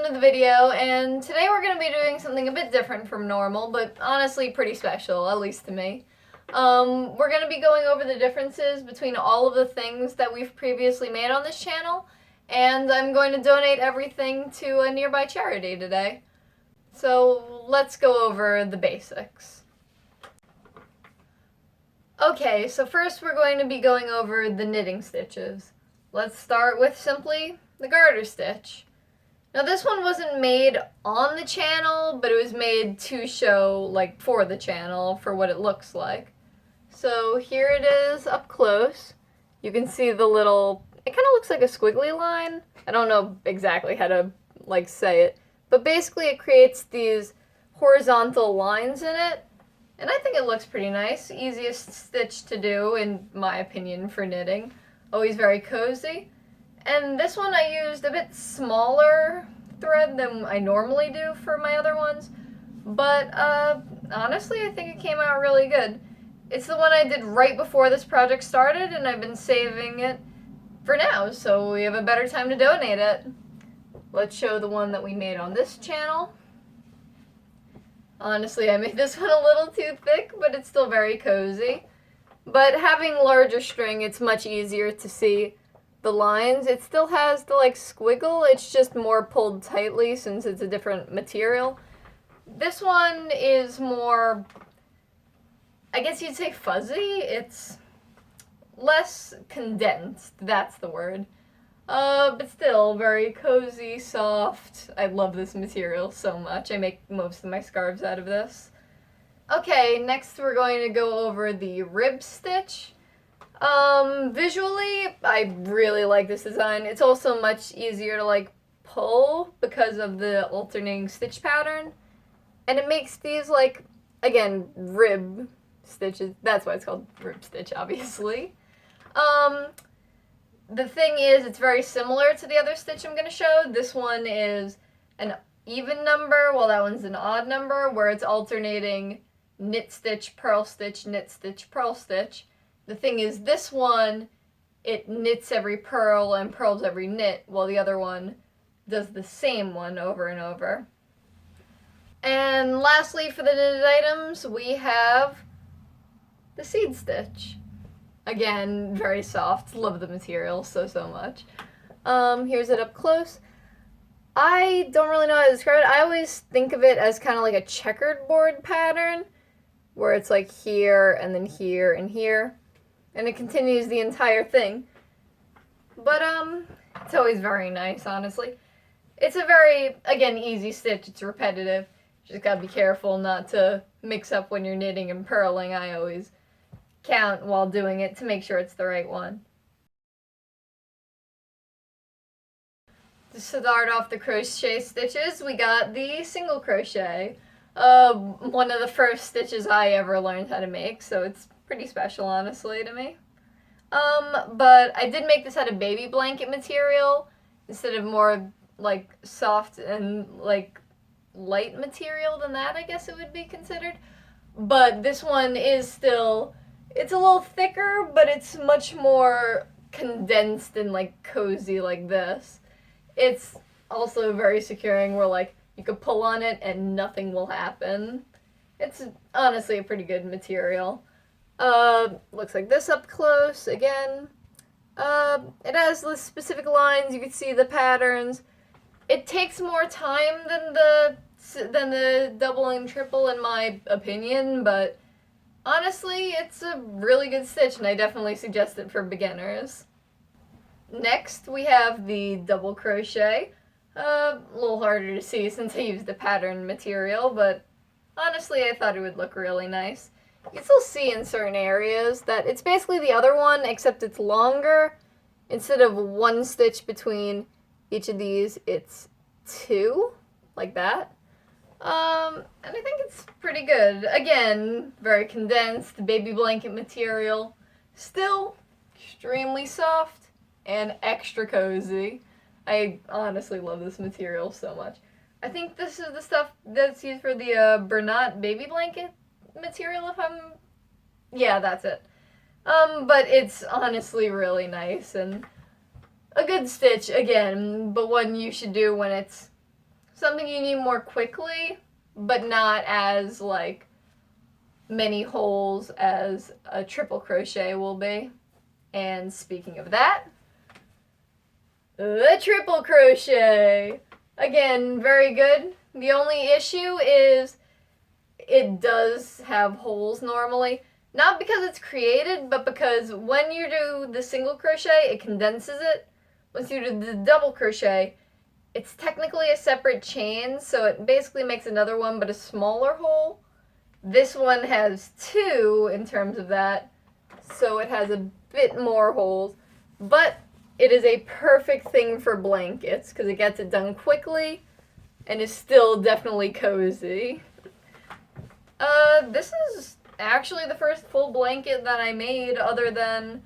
welcome to the video, and today we're going to be doing something a bit different from normal, but honestly pretty special, at least to me. We're going to be going over the differences between all of the things that we've previously made on this channel, and I'm going to donate everything to a nearby charity today. So let's go over the basics. Okay, so first we're going to be going over the knitting stitches. Let's start with simply the garter stitch. Now this one wasn't made on the channel, but it was made to show, like, for the channel, for what it looks like. So here it is up close. You can see the little, it kind of looks like a squiggly line. I don't know exactly how to, like, say it, but basically it creates these horizontal lines in it, and I think it looks pretty nice. Easiest stitch to do, in my opinion, for knitting. Always very cozy. And this one I used a bit smaller thread than I normally do for my other ones, but honestly I think it came out really good. It's the one I did right before this project started, and I've been saving it for now, so we have a better time to donate it. Let's show the one that we made on this channel. Honestly, I made this one a little too thick, but it's still very cozy. But having larger string, it's much easier to see the lines. It still has the, like, squiggle, it's just more pulled tightly since it's a different material. This one is more, I guess you'd say, fuzzy. It's less condensed, that's the word. But still very cozy, soft. I love this material so much. I make most of my scarves out of this. Okay, next we're going to go over the rib stitch. Visually, I really like this design. It's also much easier to, like, pull because of the alternating stitch pattern. And it makes these, like, again, rib stitches. That's why it's called rib stitch, obviously. The thing is, it's very similar to the other stitch I'm going to show. This one is an even number, while that one's an odd number, where it's alternating knit stitch, purl stitch, knit stitch, purl stitch. The thing is, this one, it knits every purl and purls every knit, while the other one does the same one over and over. And lastly, for the knitted items, we have the seed stitch. Again, very soft. Love the material so much. Here's it up close. I don't really know how to describe it. I always think of it as kind of like a checkered board pattern, where it's like here, and then here, and here. And it continues the entire thing. But, it's always very nice, honestly. It's a very, again, easy stitch. It's repetitive. You just gotta be careful not to mix up when you're knitting and purling. I always count while doing it to make sure it's the right one. To start off the crochet stitches, we got the single crochet. One of the first stitches I ever learned how to make, so it's pretty special, honestly, to me. But I did make this out of baby blanket material instead of more, like, soft and, like, light material than that, I guess it would be considered. But this one is still, it's a little thicker, but it's much more condensed and, like, cozy like this. It's also very securing, where, like, you could pull on it and nothing will happen. It's honestly a pretty good material. Looks like this up close again. It has the specific lines, you can see the patterns. It takes more time than the double and triple, in my opinion, but honestly, it's a really good stitch, and I definitely suggest it for beginners. Next, we have the double crochet. A little harder to see since I used the pattern material, but honestly, I thought it would look really nice. You can still see in certain areas that it's basically the other one, except it's longer. Instead of one stitch between each of these, it's two, like that. And I think it's pretty good. Again, very condensed, baby blanket material. Still extremely soft and extra cozy. I honestly love this material so much. I think this is the stuff that's used for the Bernat baby blanket material, if I'm... yeah, that's it. But it's honestly really nice, and a good stitch, again, but one you should do when it's something you need more quickly, but not as, like, many holes as a triple crochet will be. And speaking of that, the triple crochet! Again, very good. The only issue is it does have holes normally. Not because it's created, but because when you do the single crochet, it condenses it. Once you do the double crochet, it's technically a separate chain, so it basically makes another one, but a smaller hole. This one has two in terms of that, so it has a bit more holes. But it is a perfect thing for blankets, because it gets it done quickly, and is still definitely cozy. This is actually the first full blanket that I made, other than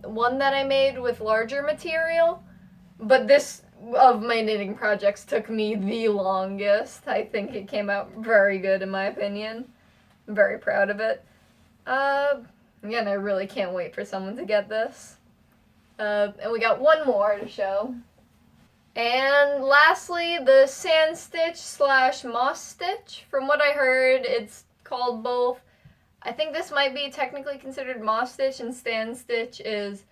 one that I made with larger material. But this of my knitting projects took me the longest. I think it came out very good in my opinion. I'm very proud of it. Again, I really can't wait for someone to get this. And we got one more to show. And lastly, the sand stitch / moss stitch. From what I heard, it's called both. I think this might be technically considered moss stitch, and sand stitch is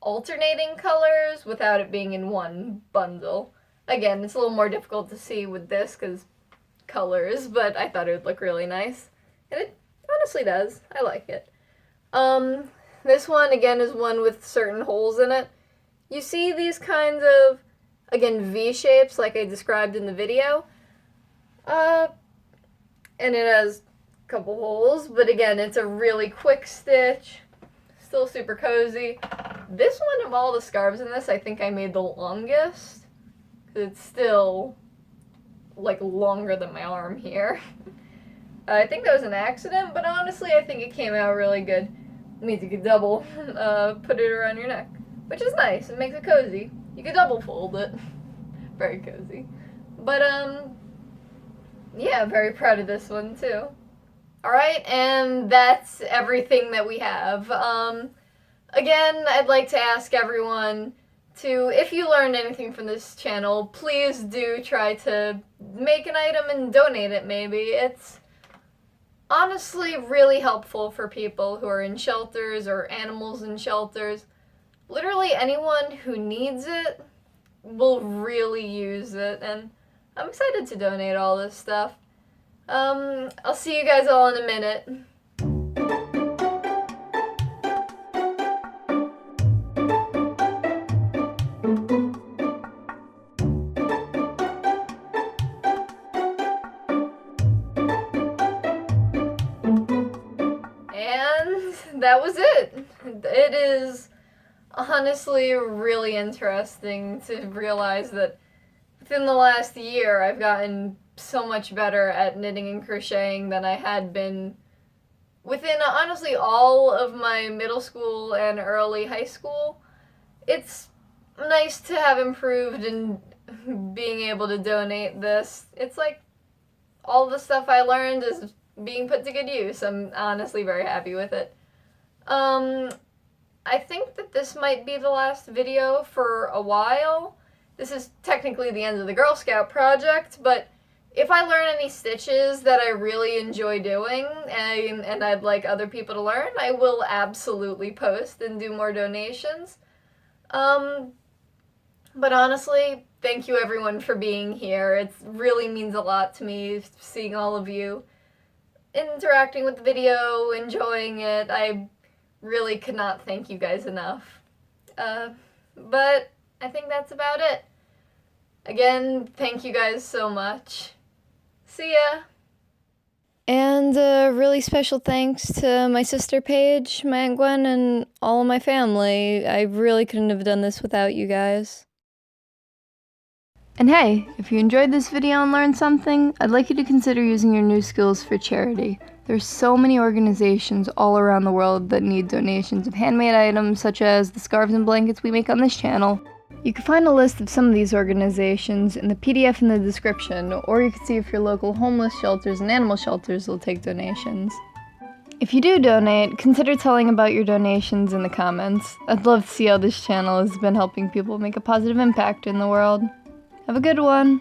alternating colors without it being in one bundle. Again, it's a little more difficult to see with this because colors, but I thought it would look really nice. And it honestly does. I like it. This one, again, is one with certain holes in it. You see these kinds of, again, V-shapes like I described in the video. And it has a couple holes, but again, it's a really quick stitch. Still super cozy. This one of all the scarves in this, I think I made the longest. It's still, like, longer than my arm here. I think that was an accident, but honestly, I think it came out really good. It means you could double put it around your neck, which is nice. It makes it cozy. You could double fold it. Very cozy. But, yeah, very proud of this one, too. Alright, and that's everything that we have. Again, I'd like to ask everyone to, if you learned anything from this channel, please do try to make an item and donate it, maybe. It's honestly really helpful for people who are in shelters or animals in shelters. Literally anyone who needs it will really use it, and I'm excited to donate all this stuff. I'll see you guys all in a minute. And that was it. It is honestly really interesting to realize that within the last year I've gotten so much better at knitting and crocheting than I had been within honestly all of my middle school and early high school. It's nice to have improved and being able to donate this. It's like all the stuff I learned is being put to good use. I'm honestly very happy with it. I think that this might be the last video for a while. This is technically the end of the Girl Scout project, but if I learn any stitches that I really enjoy doing and I'd like other people to learn, I will absolutely post and do more donations. But honestly, thank you everyone for being here. It really means a lot to me seeing all of you interacting with the video, enjoying it. I really could not thank you guys enough. But I think that's about it. Again, thank you guys so much. See ya! And a really special thanks to my sister Paige, my Aunt Gwen, and all of my family. I really couldn't have done this without you guys. And hey, if you enjoyed this video and learned something, I'd like you to consider using your new skills for charity. There's so many organizations all around the world that need donations of handmade items such as the scarves and blankets we make on this channel. You can find a list of some of these organizations in the PDF in the description, or you can see if your local homeless shelters and animal shelters will take donations. If you do donate, consider telling about your donations in the comments. I'd love to see how this channel has been helping people make a positive impact in the world. Have a good one!